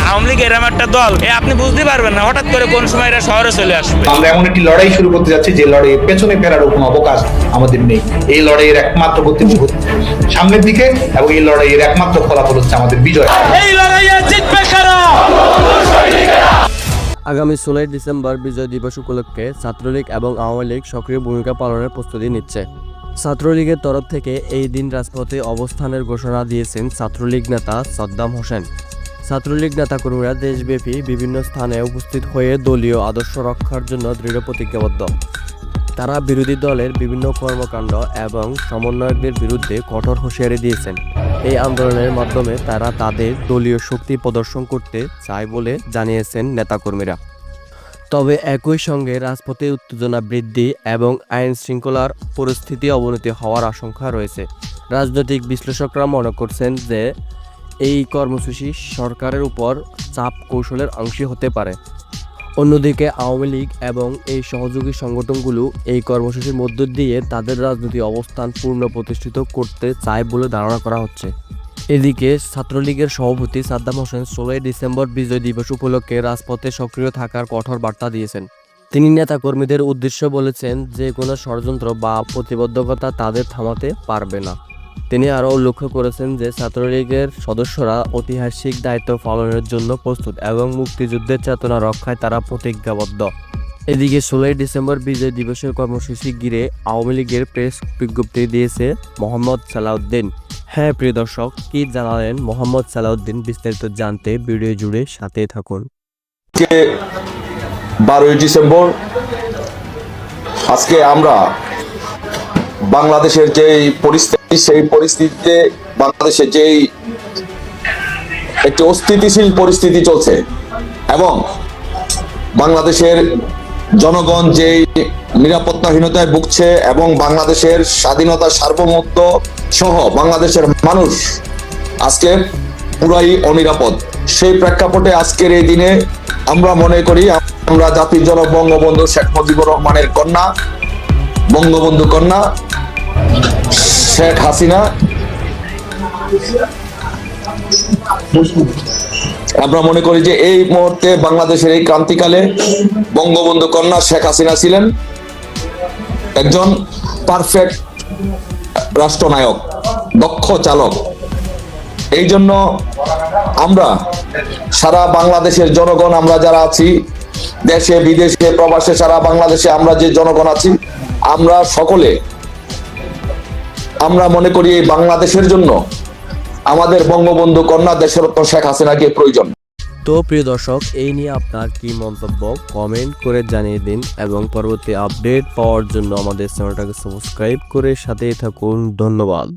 আওয়ামী লীগ এরকম একটা দল আপনি বুঝতে পারবেন না হঠাৎ করে কোন সময় এরা শহরে চলে আসবে। আমরা এমন একটি লড়াই শুরু করতে যাচ্ছি যে লড়াইয়ের পেছনে ফেরার কোনো অবকাশ আমাদের নেই। এই লড়াইয়ের একমাত্র গতিমুখ সামনের দিকে এবং এই লড়াইয়ের একমাত্র ফলাফল হচ্ছে আমাদের বিজয়। এই লড়াইয়ে জিতবে কারা? আগামী 16 ডিসেম্বর বিজয় দিবস উপলক্ষে ছাত্রলীগ এবং আওয়ামী লীগ সক্রিয় ভূমিকা পালনের প্রস্তুতি নিচ্ছে। ছাত্রলীগের তরফ থেকে এই দিন রাজপথে অবস্থানের ঘোষণা দিয়েছেন ছাত্রলীগ নেতা সাদ্দাম হোসেন। ছাত্রলীগ নেতাকর্মীরা দেশব্যাপী বিভিন্ন স্থানে উপস্থিত হয়ে দলীয় আদর্শ রক্ষার জন্য দৃঢ় প্রতিজ্ঞাবদ্ধ। তারা বিরোধী দলের বিভিন্ন কর্মকাণ্ড এবং সমন্বয়কদের বিরুদ্ধে কঠোর হুঁশিয়ারি দিয়েছেন। এই আন্দোলনের মাধ্যমে তারা তাদের দলীয় শক্তি প্রদর্শন করতে চায় বলে জানিয়েছেন নেতাকর্মীরা। তবে একই সঙ্গে রাজপথে উত্তেজনা বৃদ্ধি এবং আইন শৃঙ্খলার পরিস্থিতি অবনতি হওয়ার আশঙ্কা রয়েছে। রাজনৈতিক বিশ্লেষকরা মনে করছেন যে এই কর্মসূচি সরকারের উপর চাপ কৌশলের অংশ হতে পারে। অন্যদিকে আওয়ামী লীগ এবং এই সহযোগী সংগঠনগুলো এই কর্মসূচির মধ্য দিয়ে তাদের রাজনৈতিক অবস্থান পূর্ণ প্রতিষ্ঠিত করতে চায় বলে ধারণা করা হচ্ছে। এদিকে ছাত্রলীগের সভাপতি সাদ্দাম হোসেন 16 ডিসেম্বর বিজয় দিবস উপলক্ষে রাজপথে সক্রিয় থাকার কঠোর বার্তা দিয়েছেন। তিনি নেতাকর্মীদের উদ্দেশ্যে বলেছেন যে কোনো ষড়যন্ত্র বা প্রতিবদ্ধকতা তাদের থামাতে পারবে না। তিনি আরও উল্লেখ করেছেন যে ছাত্রলীগের সদস্যরা ঐতিহাসিক দায়িত্ব পালনের জন্য প্রস্তুত এবং মুক্তিযুদ্ধের চেতনা রক্ষায় তারা প্রতিজ্ঞাবদ্ধ। এদিকে 16 ডিসেম্বর বিজয় দিবসের কর্মসূচি ঘিরে আওয়ামী লীগের প্রেস বিজ্ঞপ্তি দিয়েছে মোহাম্মদ সালাউদ্দিন। হ্যাঁ প্রিয় দর্শক, কি জানালেন মোহাম্মদ সালাউদ্দিন? বিস্তারিত জানতে ভিডিও জুড়ে সাথে থাকুন। 12 ডিসেম্বর আজকে আমরা বাংলাদেশের যে পরিস্থিতি, সেই পরিস্থিতিতে বাংলাদেশের যেই একটি অস্থিতিশীল পরিস্থিতি চলছে এবং বাংলাদেশের জনগণ যেই নিরাপত্তাহীনতায় ভুগছে এবং বাংলাদেশের স্বাধীনতা সার্বভৌমত্ব সহ বাংলাদেশের মানুষ আজকে পুরাই অনিরাপদ। সেই প্রেক্ষাপটে আজকের এই দিনে আমরা মনে করি আমরা জাতির জনক বঙ্গবন্ধু শেখ মুজিবুর রহমানের কন্যা, বঙ্গবন্ধু কন্যা শেখ হাসিনা, আমরা মনে করি যে এই মুহূর্তে বাংলাদেশের এই ক্রান্তিকালে বঙ্গবন্ধু কন্যা শেখ হাসিনা ছিলেন একজন পারফেক্ট রাষ্ট্রনায়ক, দক্ষ চালক। এই জন্য আমরা সারা বাংলাদেশের জনগণ, আমরা যারা আছি দেশে বিদেশে প্রবাসে, সারা বাংলাদেশে আমরা যে জনগণ আছি, আমরা সকলে আমরা মনে করি এই বাংলাদেশের জন্য আমাদের বঙ্গবন্ধু কন্যা দেশরত্ন শেখ হাসিনাকে প্রয়োজন। তো প্রিয় দর্শক, এই নিয়ে আপনার কি মন্তব্য কমেন্ট করে জানিয়ে দিন এবং পরবর্তী আপডেট পাওয়ার জন্য আমাদের চ্যানেলটাকে সাবস্ক্রাইব করে সাথেই থাকুন। ধন্যবাদ।